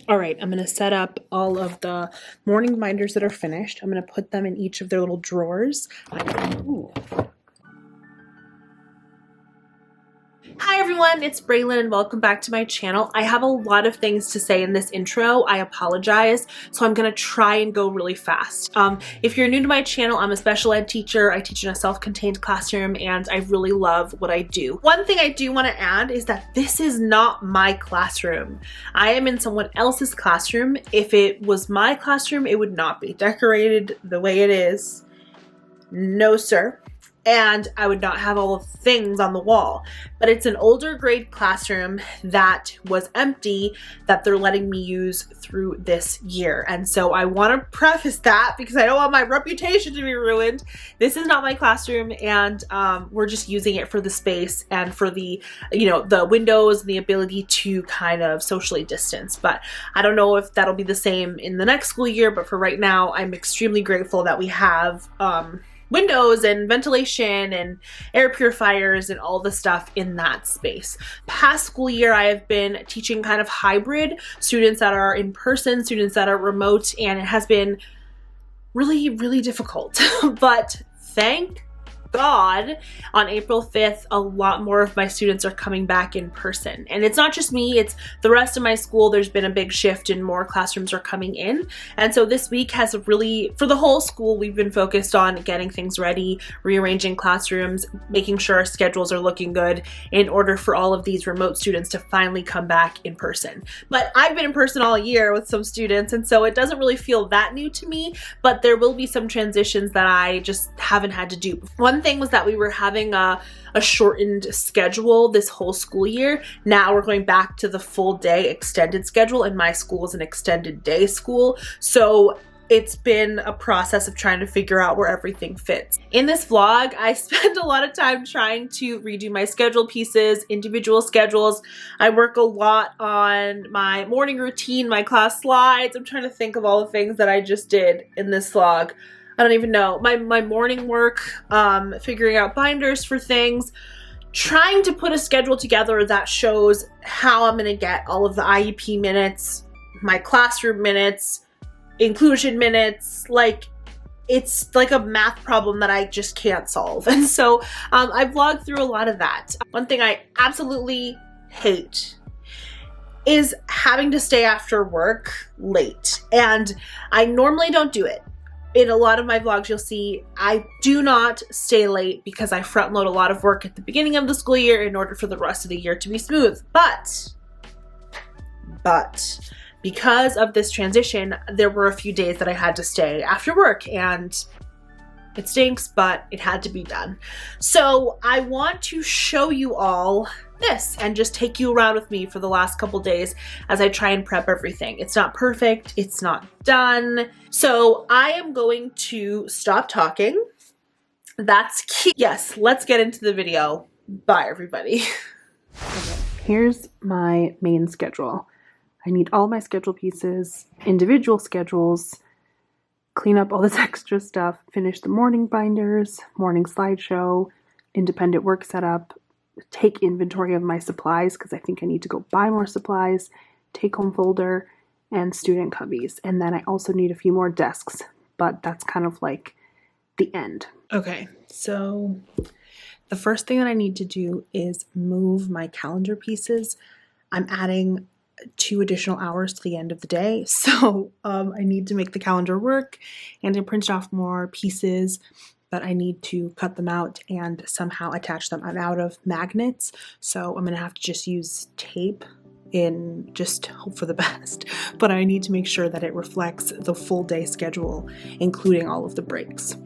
All right, I'm going to set up all of the morning binders that are finished. I'm going to put them in each of their little drawers. Ooh. Hi everyone, it's Braylon and welcome back to my channel. I have a lot of things to say in this intro. I apologize, so I'm gonna try and go really fast. If you're new to my channel, I'm a special ed teacher. I teach in a self-contained classroom and I really love what I do. One thing I do want to add is that this is not my classroom. I am in someone else's classroom. If it was my classroom, it would not be decorated the way it is. No, sir. And I would not have all the things on the wall. But it's an older grade classroom that was empty that they're letting me use through this year. And so I want to preface that because I don't want my reputation to be ruined. This is not my classroom, and we're just using it for the space and for the, the windows and the ability to kind of socially distance. But I don't know if that'll be the same in the next school year, but for right now, I'm extremely grateful that we have windows and ventilation and air purifiers and all the stuff in that space. Past school year, I have been teaching kind of hybrid, students that are in person, students that are remote, and it has been really, really difficult. But thank God, on April 5th, a lot more of my students are coming back in person. And it's not just me, it's the rest of my school. There's been a big shift and more classrooms are coming in. And so this week has really, for the whole school, we've been focused on getting things ready, rearranging classrooms, making sure our schedules are looking good in order for all of these remote students to finally come back in person. But I've been in person all year with some students, and so it doesn't really feel that new to me, but there will be some transitions that I just haven't had to do. One thing was that we were having a shortened schedule this whole school year. Now we're going back to the full day extended schedule, and my school is an extended day school. So it's been a process of trying to figure out where everything fits. In this vlog, I spent a lot of time trying to redo my schedule pieces, individual schedules. I work a lot on my morning routine, my class slides. I'm trying to think of all the things that I just did in this vlog. I don't even know. My morning work, figuring out binders for things, trying to put a schedule together that shows how I'm gonna get all of the IEP minutes, my classroom minutes, inclusion minutes. Like, it's like a math problem that I just can't solve. And so I vlogged through a lot of that. One thing I absolutely hate is having to stay after work late. And I normally don't do it. In a lot of my vlogs, you'll see I do not stay late because I front load a lot of work at the beginning of the school year in order for the rest of the year to be smooth. But because of this transition, there were a few days that I had to stay after work, and it stinks, but it had to be done. So I want to show you all this and just take you around with me for the last couple days as I try and prep everything. It's not perfect, it's not done. So I am going to stop talking. That's key. Yes, let's get into the video. Bye, everybody. Okay, here's my main schedule. I need all my schedule pieces, individual schedules, clean up all this extra stuff, finish the morning binders, morning slideshow, independent work setup, take inventory of my supplies because I think I need to go buy more supplies, take home folder, and student cubbies. And then I also need a few more desks, but that's kind of like the end. Okay, so the first thing that I need to do is move my calendar pieces. I'm adding 2 additional hours to the end of the day. So I need to make the calendar work, and I printed off more pieces, but I need to cut them out and somehow attach them. I'm out of magnets, so I'm gonna have to just use tape and just hope for the best. But I need to make sure that it reflects the full day schedule, including all of the breaks.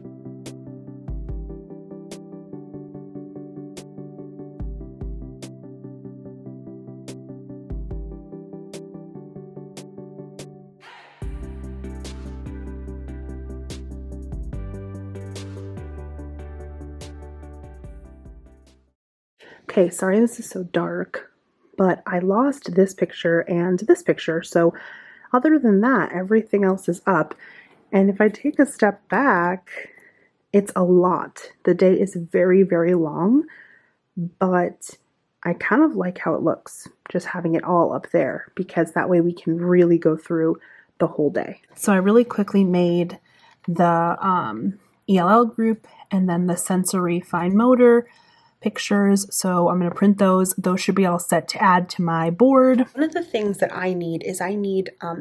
Okay, sorry this is so dark, but I lost this picture and this picture, so other than that, everything else is up. And if I take a step back, it's a lot. The day is very, very long, but I kind of like how it looks. just having it all up there, because that way we can really go through the whole day. So I really quickly made the ELL group and then the sensory fine motor pictures. So I'm going to print those. Those should be all set to add to my board. One of the things that I need is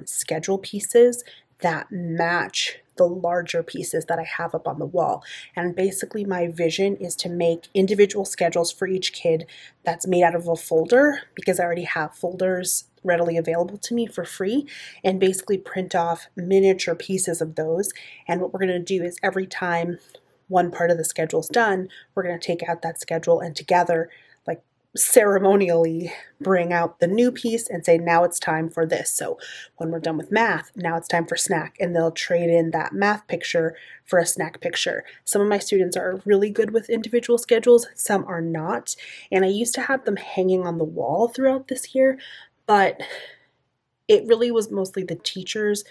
schedule pieces that match the larger pieces that I have up on the wall. And basically my vision is to make individual schedules for each kid that's made out of a folder, because I already have folders readily available to me for free, and basically print off miniature pieces of those. And what we're going to do is every time one part of the schedule is done, we're going to take out that schedule and together, like ceremonially, bring out the new piece and say, now it's time for this. So when we're done with math, now it's time for snack, and they'll trade in that math picture for a snack picture. Some of my students are really good with individual schedules, some are not, and I used to have them hanging on the wall throughout this year, but it really was mostly the teachers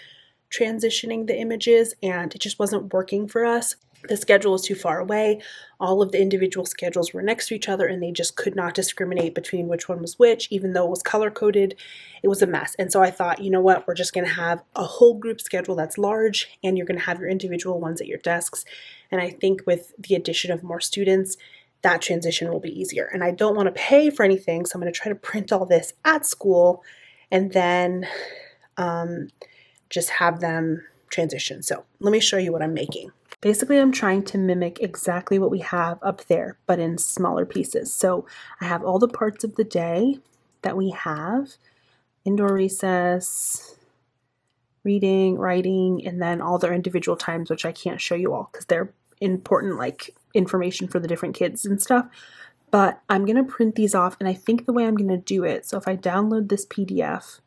transitioning the images, and it just wasn't working for us. The schedule was too far away. All of the individual schedules were next to each other, and they just could not discriminate between which one was which, even though it was color coded. It was a mess. And so I thought, you know what, we're just going to have a whole group schedule that's large, and you're going to have your individual ones at your desks. And I think with the addition of more students, that transition will be easier. And I don't want to pay for anything, so I'm going to try to print all this at school and then just have them transition. So let me show you what I'm making. Basically, I'm trying to mimic exactly what we have up there, but in smaller pieces. So I have all the parts of the day that we have: indoor recess, reading, writing, and then all their individual times, which I can't show you all because they're important, like information for the different kids and stuff. But I'm going to print these off, and I think the way I'm going to do it, so if I download this PDF,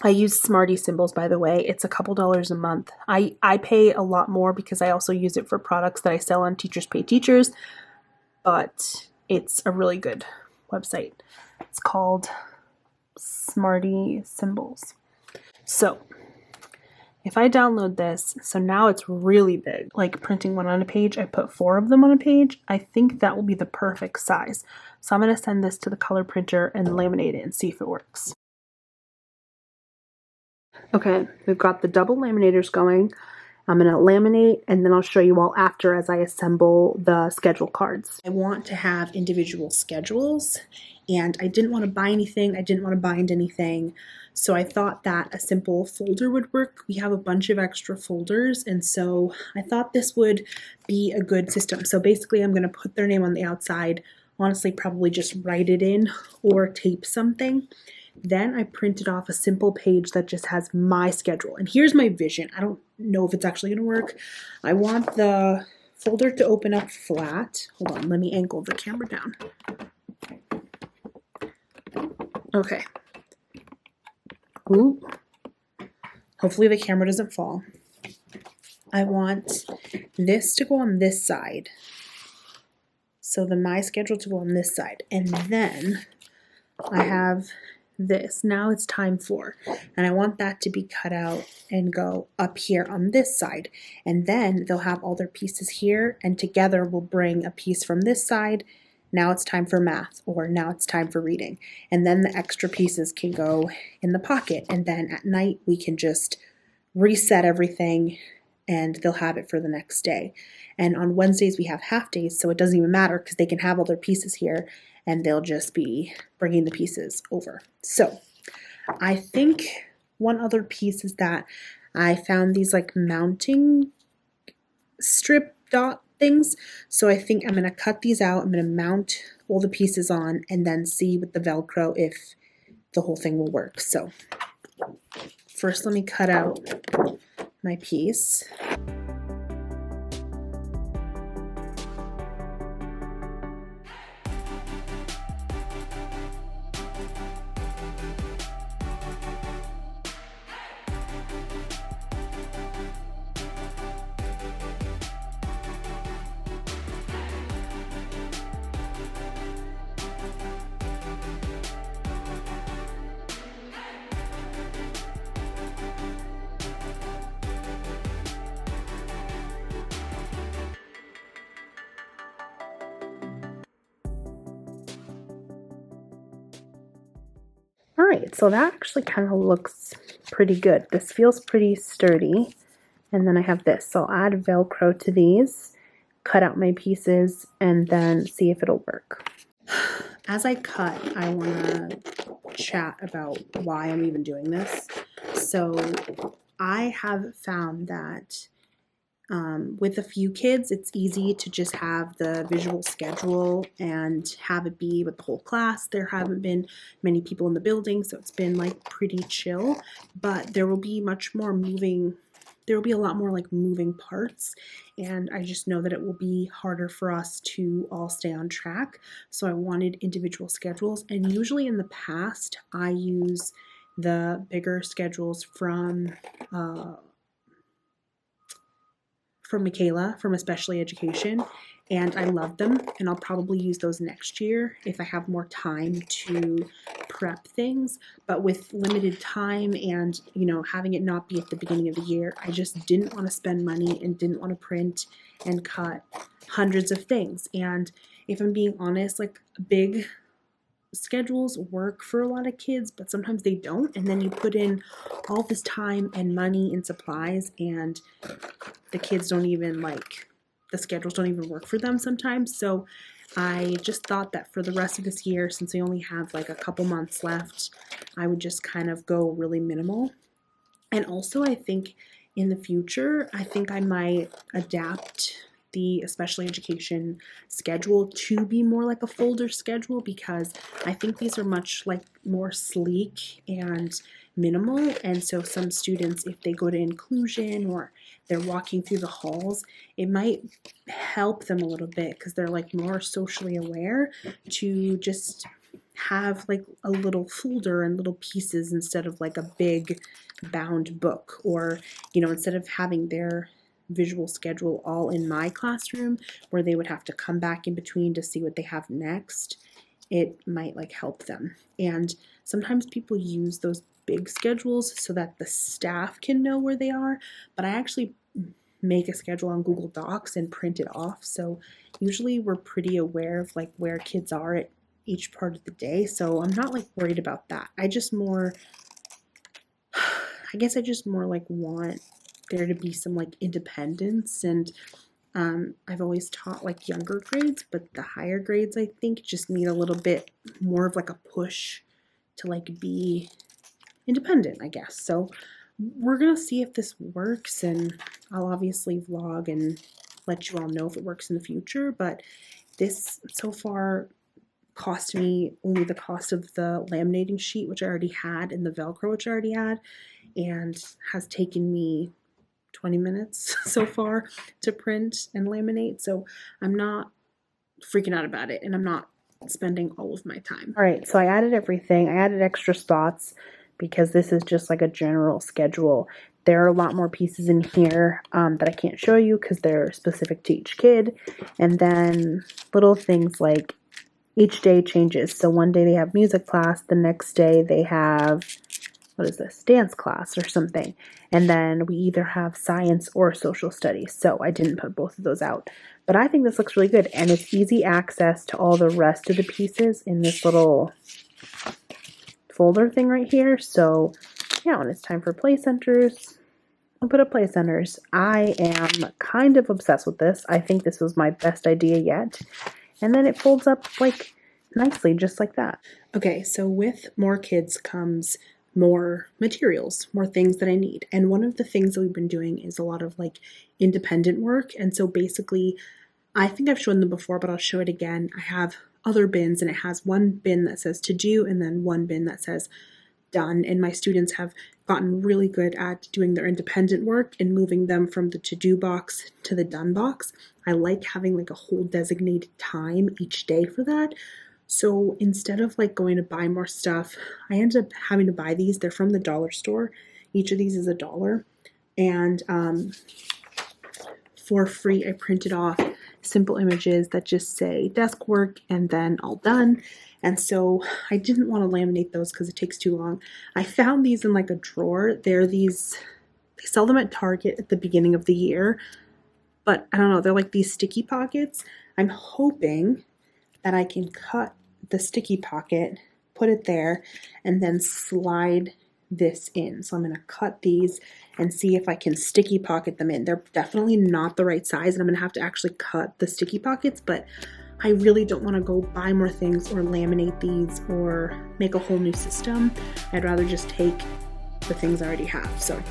I use Smarty Symbols, by the way. It's a couple dollars a month. I pay a lot more because I also use it for products that I sell on Teachers Pay Teachers, but it's a really good website. It's called Smarty Symbols. So if I download this, so now it's really big, like printing one on a page. I put 4 of them on a page. I think that will be the perfect size. So I'm going to send this to the color printer and laminate it and see if it works. Okay, we've got the double laminators going. I'm going to laminate, and then I'll show you all after as I assemble the schedule cards. I want to have individual schedules, and I didn't want to buy anything. I didn't want to bind anything. So I thought that a simple folder would work. We have a bunch of extra folders, and so I thought this would be a good system. So basically I'm going to put their name on the outside. Honestly, probably just write it in or tape something. Then I printed off a simple page that just has my schedule. And here's my vision. I don't know if it's actually going to work. I want the folder to open up flat. Hold on, let me angle the camera down. Okay. Ooh. Hopefully the camera doesn't fall. I want this to go on this side. So my schedule to go on this side. And then I have this. Now it's time for, and I want that to be cut out and go up here on this side. And then they'll have all their pieces here, and together we'll bring a piece from this side. Now it's time for math, or now it's time for reading. And then the extra pieces can go in the pocket. And then at night we can just reset everything and they'll have it for the next day. And on Wednesdays we have half days, so it doesn't even matter because they can have all their pieces here and they'll just be bringing the pieces over. So I think one other piece is that I found these like mounting strip dot things. So I think I'm going to cut these out. I'm going to mount all the pieces on and then see with the Velcro if the whole thing will work. So first let me cut out my piece. right, so that actually kind of looks pretty good. This feels pretty sturdy. And then I have this. So I'll add Velcro to these, cut out my pieces, and then see if it'll work. As I cut, I want to chat about why I'm even doing this. So I have found that with a few kids, it's easy to just have the visual schedule and have it be with the whole class. There haven't been many people in the building, so it's been like pretty chill, but there will be much more moving. There will be a lot more like moving parts, and I just know that it will be harder for us to all stay on track. So I wanted individual schedules, and usually in the past, I use the bigger schedules from Michaela from Especially Education, and I love them, and I'll probably use those next year if I have more time to prep things. But with limited time and, you know, having it not be at the beginning of the year, I just didn't want to spend money and didn't want to print and cut hundreds of things. And if I'm being honest, like big schedules work for a lot of kids, but sometimes they don't, and then you put in all this time and money and supplies, and the kids don't even the schedules don't even work for them sometimes. So I just thought that for the rest of this year, since we only have like a couple months left, I would just kind of go really minimal. And also I think in the future, I think I might adapt the Especially Education schedule to be more like a folder schedule, because I think these are much like more sleek and minimal. And so some students, if they go to inclusion or they're walking through the halls, it might help them a little bit because they're like more socially aware to just have like a little folder and little pieces instead of like a big bound book, or, you know, instead of having their visual schedule all in my classroom where they would have to come back in between to see what they have next, it might like help them. And sometimes people use those big schedules so that the staff can know where they are, but I actually make a schedule on Google Docs and print it off. So usually we're pretty aware of like where kids are at each part of the day. So I'm not like worried about that. I just more like want there to be some like independence. And I've always taught like younger grades, but the higher grades I think just need a little bit more of like a push to like be independent, I guess. So we're gonna see if this works, and I'll obviously vlog and let you all know if it works in the future. But this so far cost me only the cost of the laminating sheet, which I already had, and the Velcro, which I already had, and has taken me 20 minutes so far to print and laminate. So I'm not freaking out about it, and I'm not spending all of my time. All right, so I added everything. I added extra spots because this is just like a general schedule. There are a lot more pieces in here that I can't show you because they're specific to each kid. And then little things like each day changes. So one day they have music class, the next day they have, what is this, dance class or something. And then we either have science or social studies. So I didn't put both of those out. But I think this looks really good, and it's easy access to all the rest of the pieces in this little folder thing right here. So yeah, when it's time for play centers, I'll put up play centers. I am kind of obsessed with this. I think this was my best idea yet. And then it folds up like nicely, just like that. Okay, so with more kids comes more materials, more things that I need. And one of the things that we've been doing is a lot of like independent work. And so basically, I think I've shown them before, but I'll show it again. I have other bins, and it has one bin that says to do and then one bin that says done. And my students have gotten really good at doing their independent work and moving them from the to-do box to the done box. I like having like a whole designated time each day for that. So instead of like going to buy more stuff, I ended up having to buy these. They're from the dollar store. Each of these is $1. And for free, I printed off simple images that just say desk work and then all done. And so I didn't want to laminate those because it takes too long. I found these in like a drawer. They sell them at Target at the beginning of the year, but I don't know, they're like these sticky pockets. I'm hoping that I can cut the sticky pocket, put it there, and then slide this in. So I'm going to cut these and see if I can sticky pocket them in. They're definitely not the right size, and I'm going to have to actually cut the sticky pockets, but I really don't want to go buy more things or laminate these or make a whole new system. I'd rather just take the things I already have. So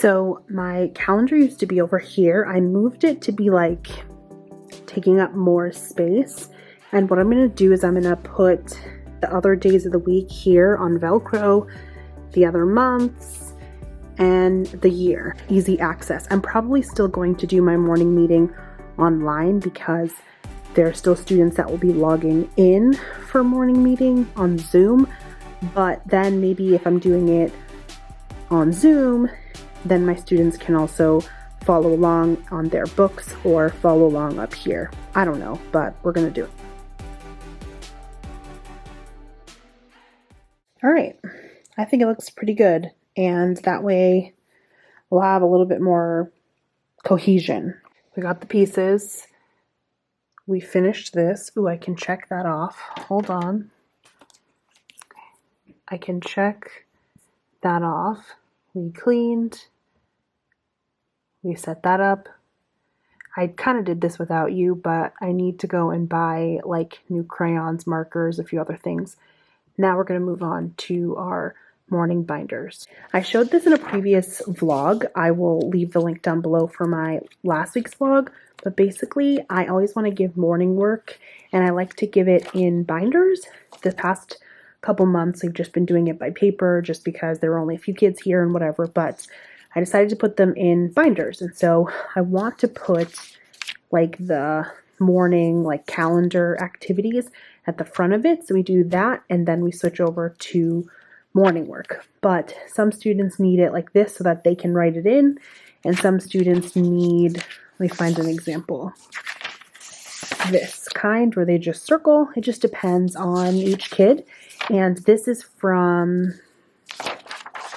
So my calendar used to be over here. I moved it to be like taking up more space. And what I'm going to do is I'm going to put the other days of the week here on Velcro, the other months, and the year. Easy access. I'm probably still going to do my morning meeting online because there are still students that will be logging in for morning meeting on Zoom. But then maybe if I'm doing it on Zoom, then my students can also follow along on their books or follow along up here. I don't know, but we're gonna do it. All right, I think it looks pretty good. And that way we'll have a little bit more cohesion. We got the pieces. We finished this. Ooh, I can check that off. Hold on. I can check that off. We cleaned. We set that up. I kind of did this without you, but I need to go and buy like new crayons, markers, a few other things. Now we're going to move on to our morning binders. I showed this in a previous vlog. I will leave the link down below for my last week's vlog, but basically I always want to give morning work and I like to give it in binders. The past couple months we've just been doing it by paper just because there were only a few kids here and whatever, but I decided to put them in binders. And so I want to put like the morning like calendar activities at the front of it. So we do that and then we switch over to morning work. But some students need it like this so that they can write it in. And some students need, let me find an example, this kind where they just circle. It just depends on each kid. And this is from,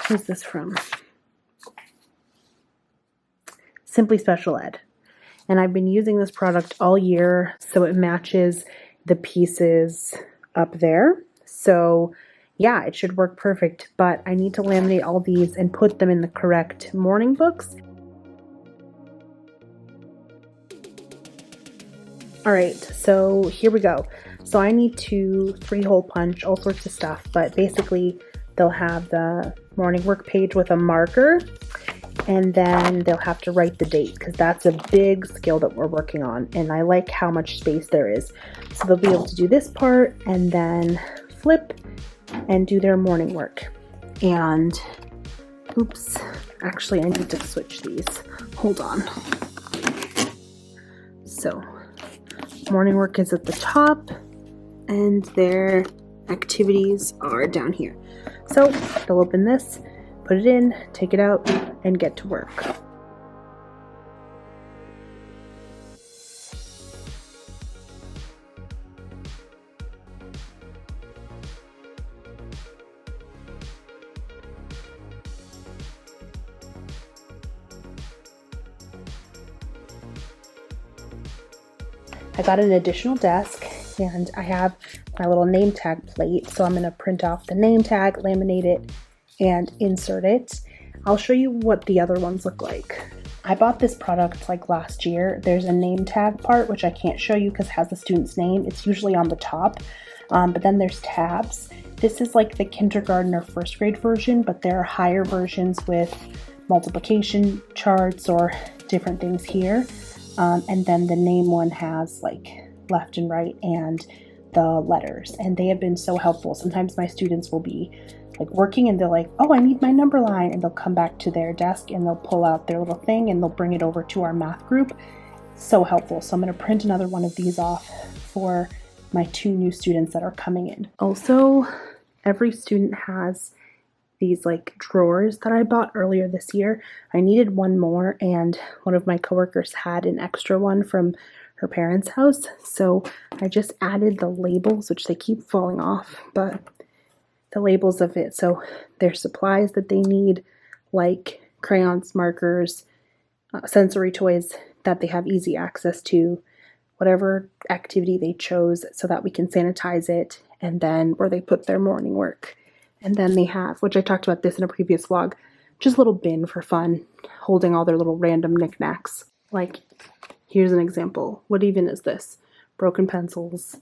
who's this from? Simply Special Ed. And I've been using this product all year, so it matches the pieces up there. So yeah, it should work perfect, but I need to laminate all these and put them in the correct morning books. All right, so here we go. So I need to 3-hole punch all sorts of stuff, but basically they'll have the morning work page with a marker, and then they'll have to write the date because that's a big skill that we're working on, and I like how much space there is. So they'll be able to do this part and then flip and do their morning work. And oops, actually I need to switch these. Hold on. So morning work is at the top and their activities are down here. So they'll open this, put it in, take it out, and get to work. I got an additional desk and I have my little name tag plate, so I'm going to print off the name tag, laminate it, and insert it. I'll show you what the other ones look like. I bought this product like last year. There's a name tag part, which I can't show you because it has the student's name. It's usually on the top, but then there's tabs. This is like the kindergarten or first grade version, but there are higher versions with multiplication charts or different things here. And then the name one has like left and right and the letters, and they have been so helpful. Sometimes my students will be like working and they're like, oh, I need my number line, and they'll come back to their desk and they'll pull out their little thing and they'll bring it over to our math group. So helpful. So I'm going to print another one of these off for my 2 new students that are coming in. Also, every student has these like drawers that I bought earlier this year. I needed one more, and one of my coworkers had an extra one from her parents' house. So I just added the labels, which they keep falling off, but the labels of it. So there's supplies that they need, like crayons, markers, sensory toys that they have easy access to, whatever activity they chose, so that we can sanitize it, and then where they put their morning work. And then they have, which I talked about this in a previous vlog, just a little bin for fun, holding all their little random knickknacks. Like, here's an example. What even is this? Broken pencils,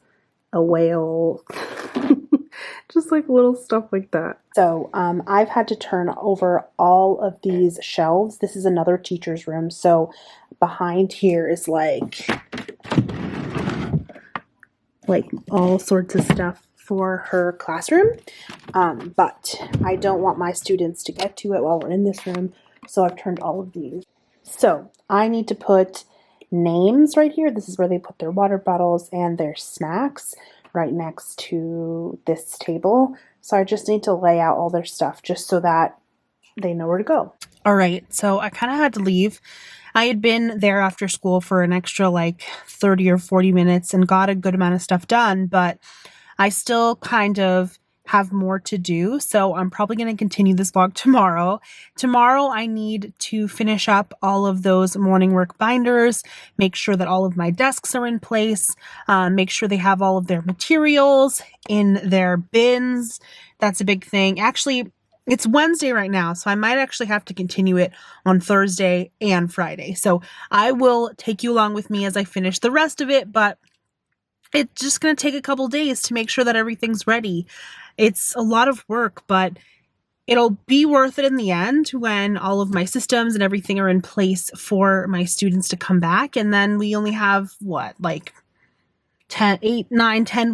a whale, just like little stuff like that. So I've had to turn over all of these shelves. This is another teacher's room. So behind here is like all sorts of stuff for her classroom. But I don't want my students to get to it while we're in this room. So I've turned all of these. So I need to put names right here. This is where they put their water bottles and their snacks, right next to this table. So I just need to lay out all their stuff just so that they know where to go. All right, so I kind of had to leave. I had been there after school for an extra like 30 or 40 minutes and got a good amount of stuff done, but I still kind of have more to do, so I'm probably going to continue this vlog tomorrow. Tomorrow I need to finish up all of those morning work binders, make sure that all of my desks are in place, make sure they have all of their materials in their bins. That's a big thing. Actually, it's Wednesday right now, so I might actually have to continue it on Thursday and Friday. So I will take you along with me as I finish the rest of it, but it's just going to take a couple days to make sure that everything's ready. It's a lot of work, but it'll be worth it in the end when all of my systems and everything are in place for my students to come back. And then we only have, like 10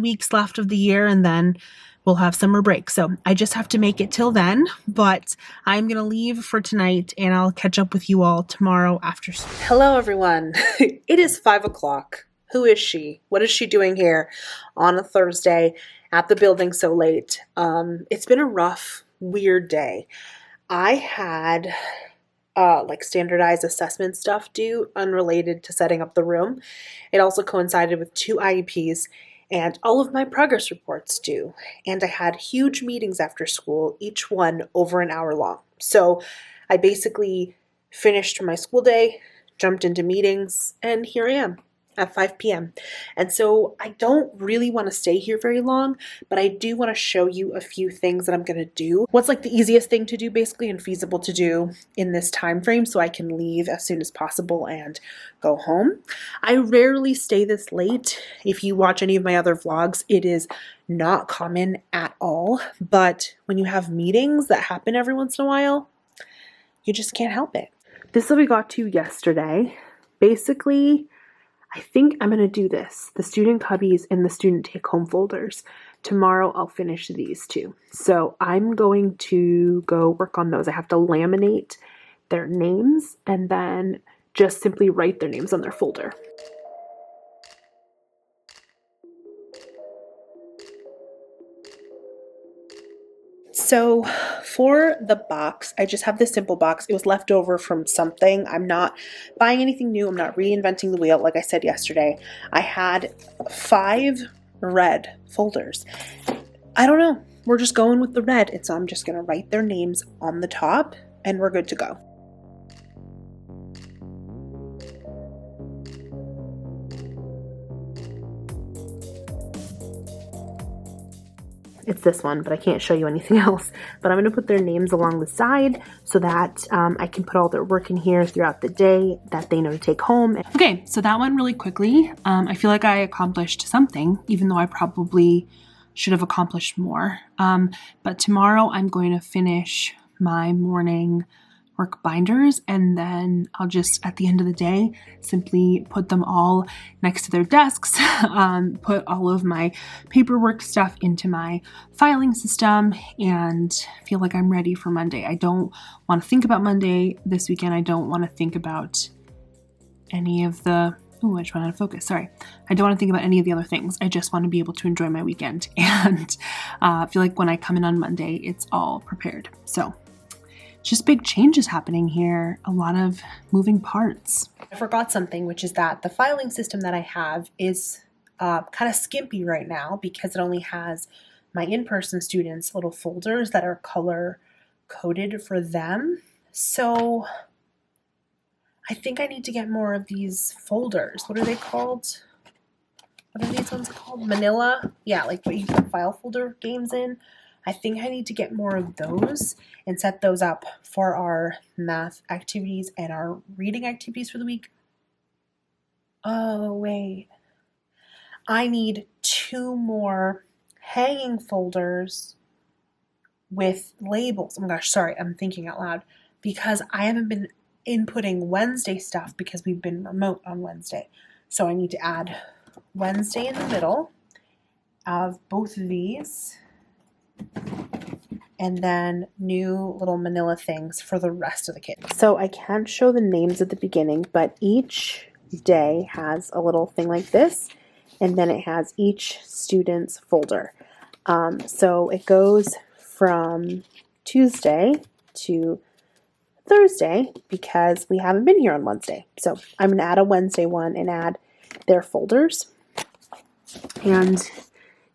weeks left of the year, and then we'll have summer break. So I just have to make it till then, but I'm going to leave for tonight and I'll catch up with you all tomorrow after school. Hello, everyone. It is 5 o'clock. Who is she? What is she doing here on a Thursday at the building so late? It's been a rough, weird day. I had like standardized assessment stuff due unrelated to setting up the room. It also coincided with 2 IEPs and all of my progress reports due. And I had huge meetings after school, each one over an hour long. So I basically finished my school day, jumped into meetings, and here I am at 5 p.m. And so I don't really want to stay here very long, but I do want to show you a few things that I'm going to do. What's like the easiest thing to do basically and feasible to do in this time frame so I can leave as soon as possible and go home. I rarely stay this late. If you watch any of my other vlogs, it is not common at all. But when you have meetings that happen every once in a while, you just can't help it. This is what we got to yesterday. Basically, I think I'm going to do this, the student cubbies and the student take-home folders. Tomorrow I'll finish these too. So I'm going to go work on those. I have to laminate their names and then just simply write their names on their folder. So for the box, I just have this simple box. It was left over from something. I'm not buying anything new. I'm not reinventing the wheel. Like I said yesterday, I had 5 red folders. I don't know. We're just going with the red. And so I'm just going to write their names on the top and we're good to go. It's this one, but I can't show you anything else. But I'm going to put their names along the side so that I can put all their work in here throughout the day that they know to take home. Okay, so that went really quickly. I feel like I accomplished something, even though I probably should have accomplished more. But tomorrow I'm going to finish my morning work binders, and then I'll just, at the end of the day, simply put them all next to their desks, put all of my paperwork stuff into my filing system, and feel like I'm ready for Monday. I don't want to think about Monday this weekend. I don't want to think about any of the Oh, I just went out of focus. Sorry. I don't want to think about any of the other things. I just want to be able to enjoy my weekend. And I feel like when I come in on Monday, it's all prepared. So just big changes happening here. A lot of moving parts. I forgot something, which is that the filing system that I have is kind of skimpy right now because it only has my in-person students' little folders that are color coded for them. So I think I need to get more of these folders. What are they called? What are these ones called? Manila? Yeah, like what you put file folder games in. I think I need to get more of those and set those up for our math activities and our reading activities for the week. Oh, wait. I need 2 more hanging folders with labels. Oh my gosh, sorry, I'm thinking out loud because I haven't been inputting Wednesday stuff because we've been remote on Wednesday. So I need to add Wednesday in the middle of both of these and then new little manila things for the rest of the kids. So I can't show the names at the beginning, but each day has a little thing like this, and then it has each student's folder. So it goes from Tuesday to Thursday because we haven't been here on Wednesday. So I'm going to add a Wednesday one and add their folders. And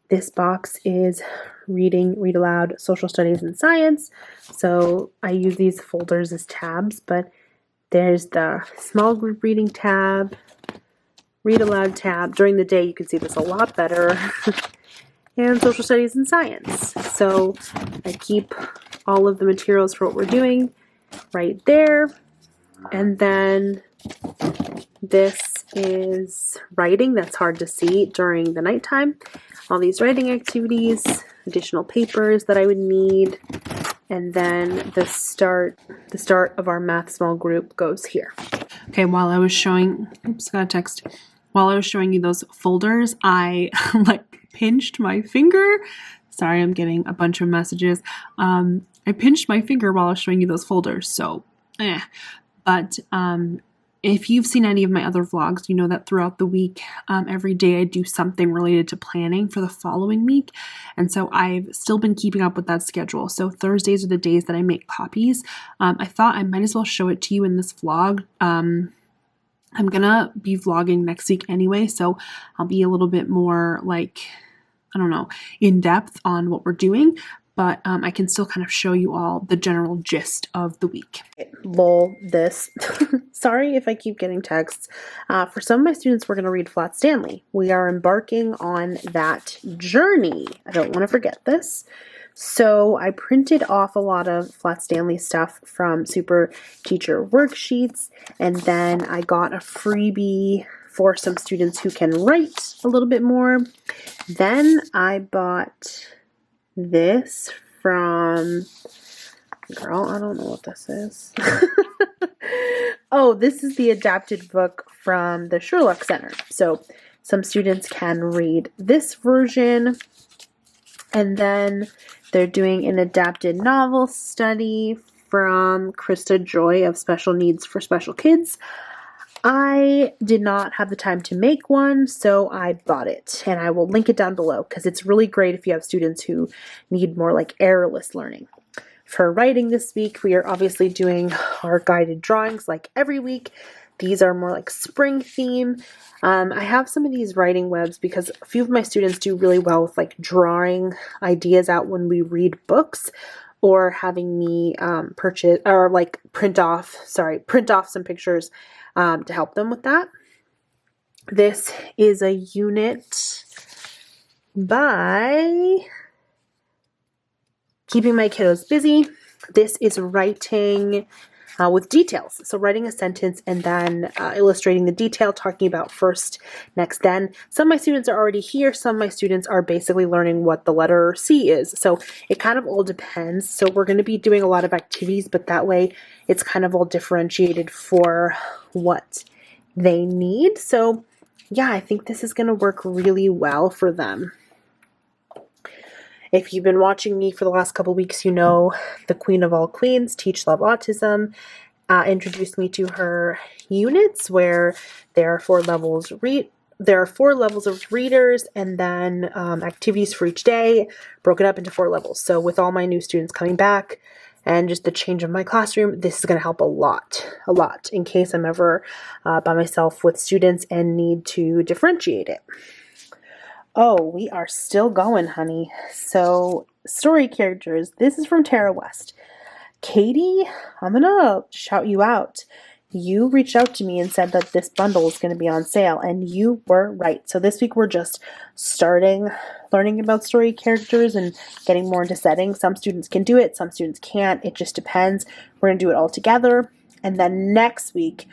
this box is reading, read aloud, social studies, and science. So I use these folders as tabs, but there's the small group reading tab, read aloud tab. During the day, you can see this a lot better. And social studies and science. So I keep all of the materials for what we're doing right there. And then this is writing. That's hard to see during the nighttime. All these writing activities, additional papers that I would need. And then the start of our math small group goes here. Okay, while I was showing, got a text. While I was showing you those folders, I pinched my finger. Sorry, I'm getting a bunch of messages. I pinched my finger while I was showing you those folders, so But if you've seen any of my other vlogs, you know that throughout the week, every day I do something related to planning for the following week. And so I've still been keeping up with that schedule. So Thursdays are the days that I make copies. I thought I might as well show it to you in this vlog. I'm gonna be vlogging next week anyway, so I'll be a little bit more in depth on what we're doing, but I can still kind of show you all the general gist of the week. Lol, this. Sorry if I keep getting texts. For some of my students, we're going to read Flat Stanley. We are embarking on that journey. I don't want to forget this. So I printed off a lot of Flat Stanley stuff from Super Teacher worksheets, and then I got a freebie for some students who can write a little bit more. Then I bought this from, girl, I don't know what this is. Oh, this is the adapted book from the Sherlock Center. So some students can read this version, and then they're doing an adapted novel study from Krista Joy of Special Needs for Special Kids. I did not have the time to make one, so I bought it, and I will link it down below because it's really great if you have students who need more like errorless learning. For writing this week, we are obviously doing our guided drawings like every week. These are more like spring theme. I have some of these writing webs because a few of my students do really well with like drawing ideas out when we read books, or having me print off some pictures to help them with that. This is a unit by Keeping My Kiddos Busy. This is writing with details. So writing a sentence and then illustrating the detail, talking about first, next, then. Some of my students are already here. Some of my students are basically learning what the letter C is. So it kind of all depends. So we're going to be doing a lot of activities, but that way it's kind of all differentiated for what they need. So yeah, I think this is going to work really well for them. If you've been watching me for the last couple weeks, you know the Queen of All Queens, Teach Love Autism, introduced me to her units where there are 4 levels there are 4 levels of readers, and then activities for each day, broken up into 4 levels. So with all my new students coming back and just the change of my classroom, this is going to help a lot, in case I'm ever by myself with students and need to differentiate it. Oh, we are still going, honey. So, story characters. This is from Tara West. Katie, I'm gonna shout you out. You reached out to me and said that this bundle is going to be on sale, and you were right. So this week we're just starting learning about story characters and getting more into settings. Some students can do it, some students can't. It just depends. We're going to do it all together. And then next week,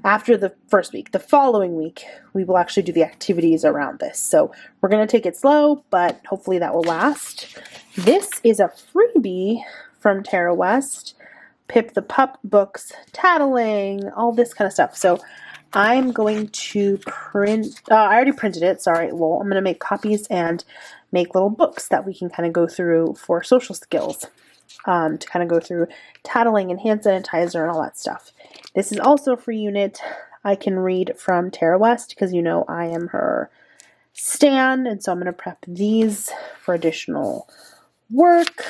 after the first week, the following week, we will actually do the activities around this. So we're going to take it slow, but hopefully that will last. This is a freebie from Tara West. Pip the Pup books, tattling, all this kind of stuff. So I'm going to print, I already printed it, sorry. Well, I'm going to make copies and make little books that we can kind of go through for social skills, to kind of go through tattling and hand sanitizer and all that stuff. This is also a free unit. I can read from Tara West because you know I am her stan, and so I'm going to prep these for additional work.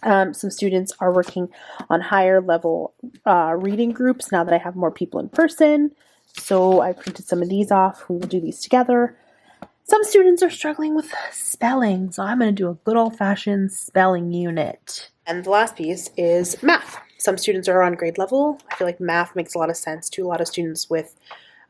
Some students are working on higher level reading groups now that I have more people in person. So I printed some of these off. We will do these together. Some students are struggling with spelling, so I'm going to do a good old-fashioned spelling unit. And the last piece is math. Some students are on grade level. I feel like math makes a lot of sense to a lot of students with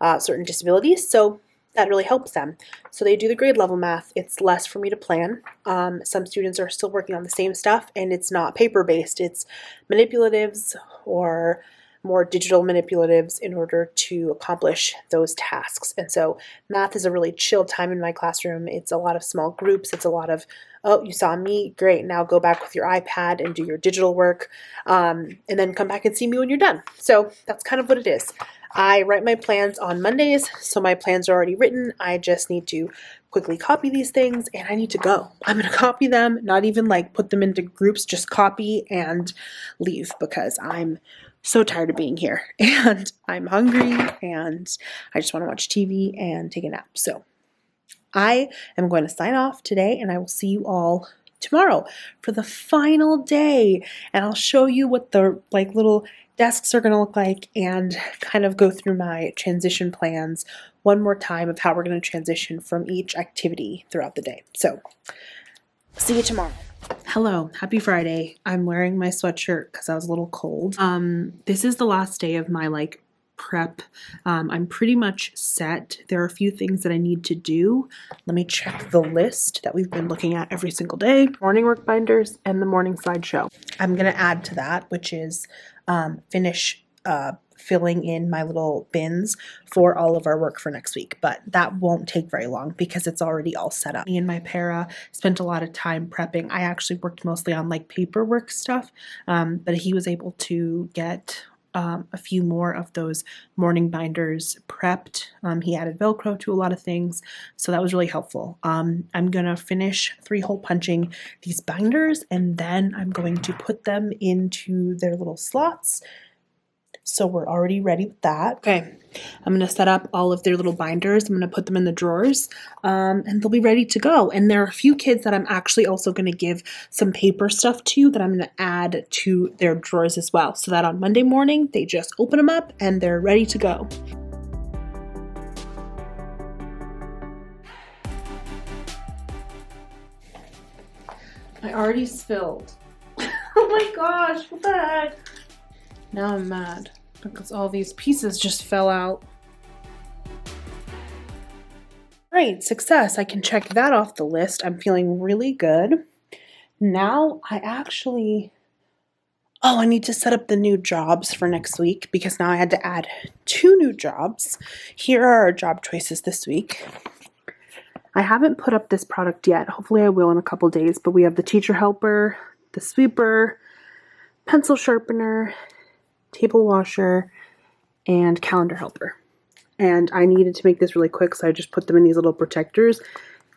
certain disabilities. So that really helps them. So they do the grade level math. It's less for me to plan. Some students are still working on the same stuff, and it's not paper-based. It's manipulatives or more digital manipulatives in order to accomplish those tasks. And so math is a really chill time in my classroom. It's a lot of small groups. It's a lot of, oh, you saw me? Great. Now go back with your iPad and do your digital work, and then come back and see me when you're done. So that's kind of what it is. I write my plans on Mondays, so my plans are already written. I just need to quickly copy these things, and I need to go. I'm going to copy them, not even like put them into groups, just copy and leave because I'm so tired of being here, and I'm hungry, and I just want to watch TV and take a nap. So I am going to sign off today, and I will see you all tomorrow for the final day, and I'll show you what the little desks are going to look like and kind of go through my transition plans one more time of how we're going to transition from each activity throughout the day. So see you tomorrow. Hello, happy Friday. I'm wearing my sweatshirt because I was a little cold. This is the last day of my prep. I'm pretty much set. There are a few things that I need to do. Let me check the list that we've been looking at every single day. Morning work binders and the morning slideshow. I'm going to add to that, which is finish filling in my little bins for all of our work for next week. But that won't take very long because it's already all set up. Me and my para spent a lot of time prepping. I actually worked mostly on paperwork stuff, but he was able to get a few more of those morning binders prepped. He added Velcro to a lot of things, so that was really helpful. I'm going to finish 3-hole punching these binders, and then I'm going to put them into their little slots. So we're already ready with that. Okay, I'm going to set up all of their little binders. I'm going to put them in the drawers, and they'll be ready to go. And there are a few kids that I'm actually also going to give some paper stuff to that I'm going to add to their drawers as well, so that on Monday morning, they just open them up and they're ready to go. I already spilled. Oh my gosh, what the heck? Now I'm mad because all these pieces just fell out. Great, success. I can check that off the list. I'm feeling really good. Now I need to set up the new jobs for next week because now I had to add 2 new jobs. Here are our job choices this week. I haven't put up this product yet. Hopefully I will in a couple days, but we have the teacher helper, the sweeper, pencil sharpener, table washer, and calendar helper. And I needed to make this really quick, so I just put them in these little protectors,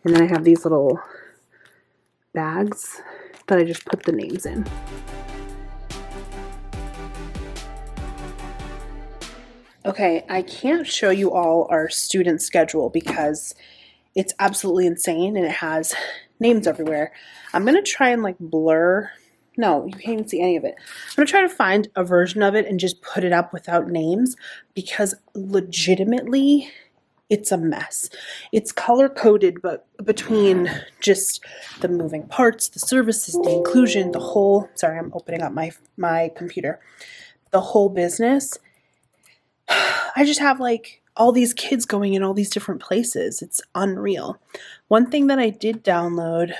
and then I have these little bags that I just put the names in. Okay, I can't show you all our student schedule because it's absolutely insane and it has names everywhere. I'm going to try and like blur. No, you can't even see any of it. I'm going to try to find a version of it and just put it up without names because legitimately it's a mess. It's color coded, but between just the moving parts, the services, the inclusion, the whole, sorry, I'm opening up my computer, the whole business. I just have like all these kids going in all these different places. It's unreal. One thing that I did download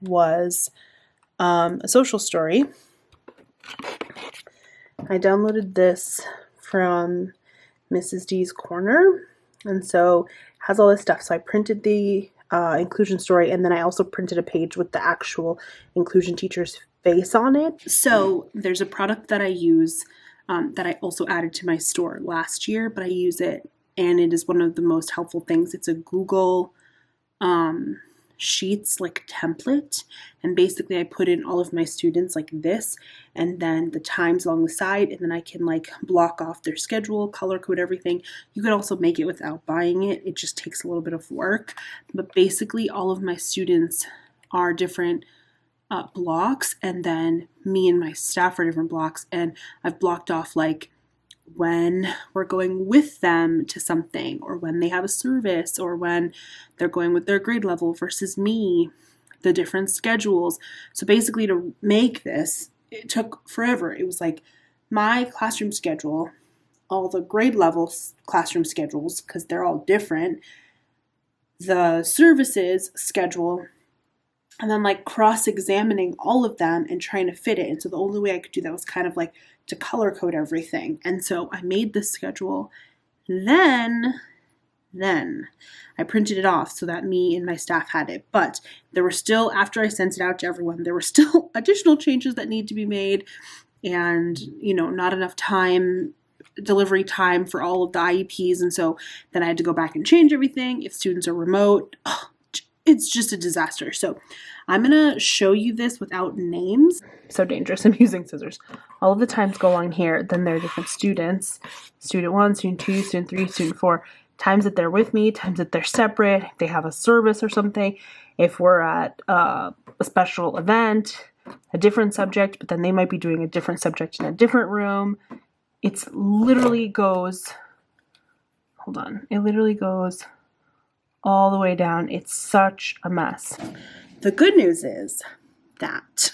was a social story. I downloaded this from Mrs. D's Corner, and so it has all this stuff. So I printed the inclusion story, and then I also printed a page with the actual inclusion teacher's face on it. So there's a product that I use that I also added to my store last year, but I use it, and it is one of the most helpful things. It's a Google Sheets like template, and basically I put in all of my students like this, and then the times along the side, and then I can like block off their schedule, color code everything. You could also make it without buying it. It just takes a little bit of work, but basically all of my students are different blocks, and then me and my staff are different blocks, and I've blocked off like when we're going with them to something, or when they have a service, or when they're going with their grade level versus me, the different schedules. So basically to make this, it took forever. It was like my classroom schedule, all the grade level classroom schedules, because they're all different, the services schedule, and then like cross-examining all of them and trying to fit it. And so the only way I could do that was kind of like to color code everything. And so I made this schedule. Then I printed it off so that me and my staff had it. But there were still, after I sent it out to everyone, there were still additional changes that need to be made, and, you know, not enough delivery time for all of the IEPs. And so then I had to go back and change everything. If students are remote, it's just a disaster. So I'm going to show you this without names. So dangerous. I'm using scissors. All of the times go along here. Then there are different students. Student 1, student 2, student 3, student 4. Times that they're with me, times that they're separate. If they have a service or something. If we're at a special event, a different subject, but then they might be doing a different subject in a different room. It's literally goes, hold on. It literally goes all the way down. It's such a mess. The good news is that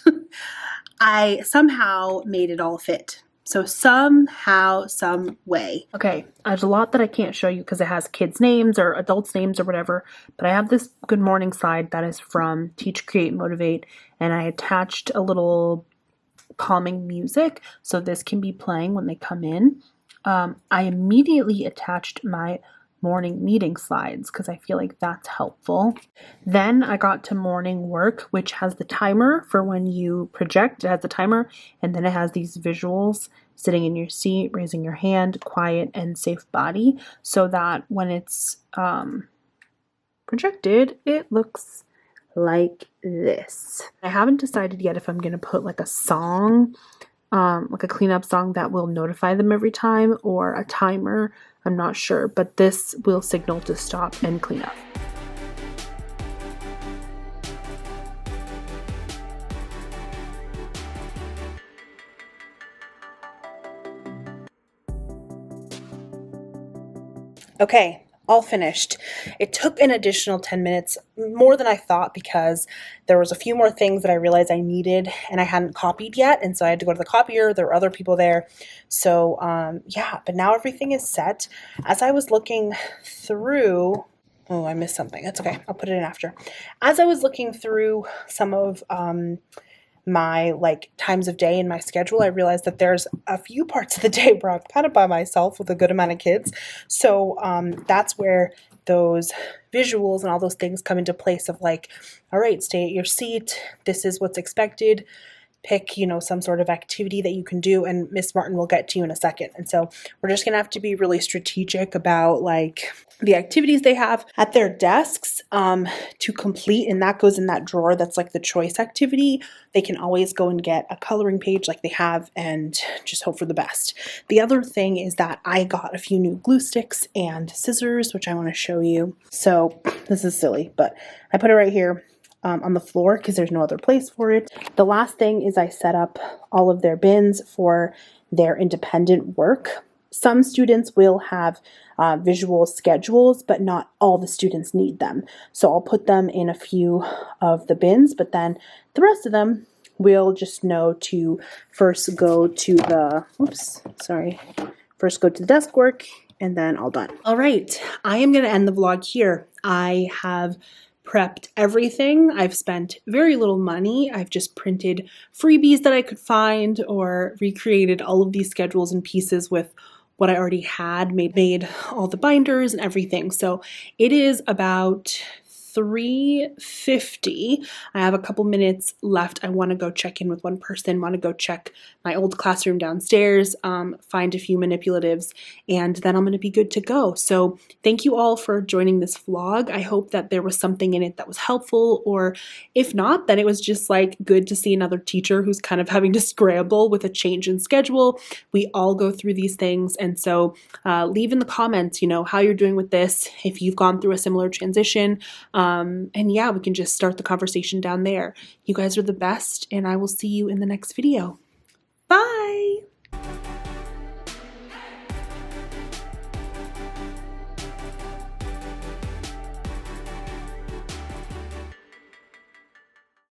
I somehow made it all fit. So somehow, some way. Okay, there's a lot that I can't show you because it has kids' names or adults' names or whatever, but I have this Good Morning slide that is from Teach, Create, Motivate, and I attached a little calming music, so this can be playing when they come in. I immediately attached my morning meeting slides because I feel like that's helpful. Then I got to morning work, which has the timer for when you project. It has the timer, and then it has these visuals: sitting in your seat, raising your hand, quiet, and safe body, so that when it's projected, it looks like this. I haven't decided yet if I'm going to put like a song, like a cleanup song that will notify them every time, or a timer. I'm not sure, but this will signal to stop and clean up. Okay, all finished. It took an additional 10 minutes, more than I thought, because there was a few more things that I realized I needed and I hadn't copied yet, and so I had to go to the copier. There were other people there. So yeah, but now everything is set. As I was looking through, oh, I missed something. That's okay. I'll put it in after. As I was looking through some of my like times of day in my schedule, I realized that there's a few parts of the day where I'm kind of by myself with a good amount of kids. So that's where those visuals and all those things come into place of like, all right, stay at your seat. This is what's expected. pick, you know, some sort of activity that you can do, and Miss Martin will get to you in a second. And so we're just gonna have to be really strategic about like the activities they have at their desks to complete, and that goes in that drawer that's like the choice activity. They can always go and get a coloring page like they have and just hope for the best. The other thing is that I got a few new glue sticks and scissors, which I want to show you. So this is silly, but I put it right here on the floor because there's no other place for it. The last thing is I set up all of their bins for their independent work. Some students will have visual schedules, but not all the students need them. So I'll put them in a few of the bins, but then the rest of them will just know to first go to the, first go to the desk work, and then all done. All right, I am going to end the vlog here. I have prepped everything. I've spent very little money. I've just printed freebies that I could find or recreated all of these schedules and pieces with what I already had, made all the binders and everything. So it is about 3:50. I have a couple minutes left. I want to go check in with one person, want to go check my old classroom downstairs, find a few manipulatives, and then I'm going to be good to go. So thank you all for joining this vlog. I hope that there was something in it that was helpful, or if not, then it was just like good to see another teacher who's kind of having to scramble with a change in schedule. We all go through these things, and so leave in the comments, you know, how you're doing with this, if you've gone through a similar transition. And yeah, we can just start the conversation down there. You guys are the best, and I will see you in the next video.